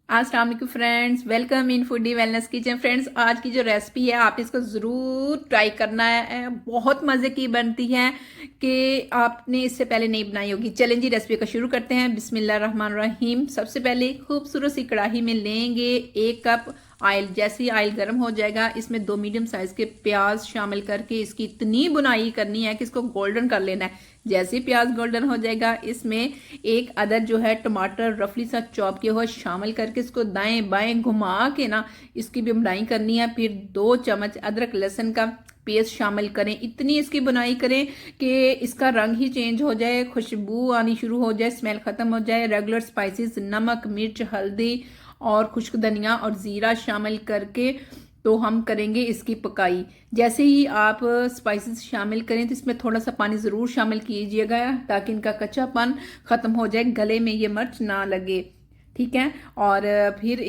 अस्सलाम वालेकुम friends, welcome in foodie wellness kitchen. Friends, आज की जो रेसिपी है आप इसको ज़रूर ट्राई करना है। बहुत मज़े की बनती है कि आपने इससे पहले नहीं बनाई होगी। चलें जी, रेसिपी को शुरू करते हैं। बिस्मिल्लाह रहमान रहीम। सबसे पहले खूबसूरत सी कढ़ाई में लेंगे 1 कप ऑयल। जैसे ही ऑयल गर्म हो जाएगा इसमें 2 मीडियम साइज़ के प्याज शामिल करके इसकी इतनी बुनाई करनी है कि इसको गोल्डन कर लेना है। जैसे ही प्याज गोल्डन हो जाएगा इसमें एक अदर जो है टमाटर रफली सा चॉप किया हुआ शामिल करके इसको दाएं बाएं घुमा के ना इसकी भी बुनाई करनी है। फिर 2 चम्मच अदरक लहसुन का पेस्ट शामिल करें। इतनी इसकी बुनाई करें कि इसका रंग ही चेंज हो जाए, खुशबू आनी शुरू हो जाए, स्मेल खत्म हो जाए। रेगुलर स्पाइसेस नमक, मिर्च, हल्दी और खुश्क धनिया और ज़ीरा शामिल करके तो हम करेंगे इसकी पकाई। जैसे ही आप स्पाइसेस शामिल करें तो इसमें थोड़ा सा पानी ज़रूर शामिल कीजिएगा ताकि इनका कच्चापन ख़त्म हो जाए, गले में ये मिर्च ना लगे। ठीक है। और फिर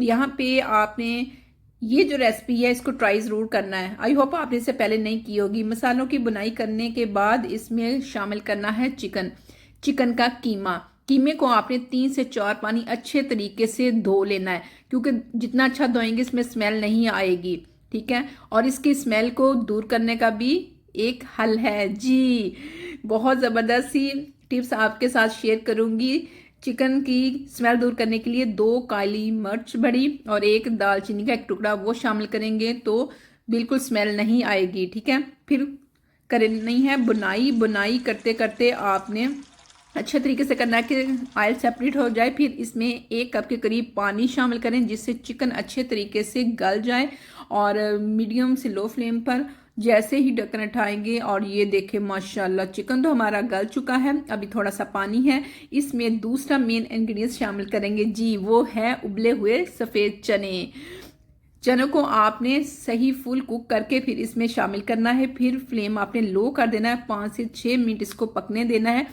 यहाँ पे आपने ये जो रेसिपी है इसको ट्राई ज़रूर करना है। आई होप आपने इससे पहले नहीं की होगी। मसालों की बुनाई करने के बाद इसमें शामिल करना है चिकन का कीमा। कीमे को आपने 3 से 4 पानी अच्छे तरीके से धो लेना है, क्योंकि जितना अच्छा धोएंगे इसमें स्मेल नहीं आएगी। ठीक है। और इसकी स्मेल को दूर करने का भी एक हल है जी। बहुत ज़बरदस्त सी टिप्स आपके साथ शेयर करूंगी। चिकन की स्मेल दूर करने के लिए 2 काली मिर्च बड़ी और 1 दालचीनी का एक टुकड़ा वो शामिल करेंगे तो बिल्कुल स्मेल नहीं आएगी। ठीक है। फिर करनी है बुनाई। बुनाई करते करते आपने अच्छे तरीके से करना है कि ऑयल सेपरेट हो जाए। फिर इसमें 1 कप के करीब पानी शामिल करें जिससे चिकन अच्छे तरीके से गल जाए। और मीडियम से लो फ्लेम पर जैसे ही ढक्कन उठाएंगे और ये देखें माशाल्लाह चिकन तो हमारा गल चुका है। अभी थोड़ा सा पानी है, इसमें दूसरा मेन इंग्रेडिएंट शामिल करेंगे जी, वो है उबले हुए सफ़ेद चने। चनों को आपने सही फुल कुक करके फिर इसमें शामिल करना है। फिर फ्लेम आपने लो कर देना है, 5 से 6 मिनट इसको पकने देना है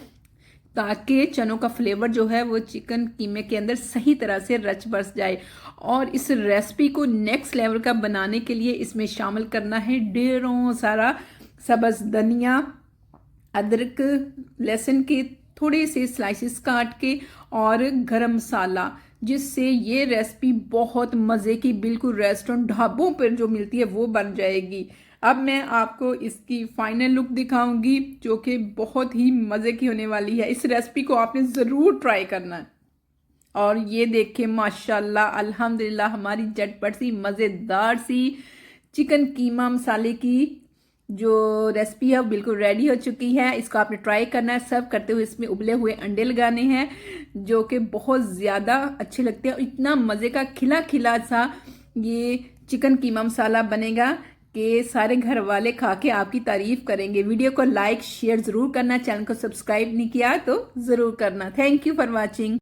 ताकि चनों का फ्लेवर जो है वो चिकन कीमे के अंदर सही तरह से रच बस जाए। और इस रेसिपी को नेक्स्ट लेवल का बनाने के लिए इसमें शामिल करना है ढेरों सारा सब्ज़ धनिया, अदरक लहसुन के थोड़े से स्लाइसेस काट के और गरम मसाला, जिससे ये रेसिपी बहुत मज़े की बिल्कुल रेस्टोरेंट ढाबों पर जो मिलती है वो बन जाएगी। अब मैं आपको इसकी फाइनल लुक दिखाऊंगी जो कि बहुत ही मज़े की होने वाली है। इस रेसिपी को आपने ज़रूर ट्राई करना है। और ये देखिए माशाल्लाह अल्हम्दुलिल्लाह हमारी झटपट सी मज़ेदार सी चिकन कीमा मसाले की जो रेसिपी है वो बिल्कुल रेडी हो चुकी है। इसको आपने ट्राई करना है। सर्व करते हुए इसमें उबले हुए अंडे लगाने हैं जो कि बहुत ज़्यादा अच्छे लगते हैं। और इतना मज़े का खिला खिला सा ये चिकन कीमा मसाला बनेगा कि सारे घर वाले खा के आपकी तारीफ करेंगे। वीडियो को लाइक शेयर ज़रूर करना, चैनल को सब्सक्राइब नहीं किया तो ज़रूर करना। Thank you for watching.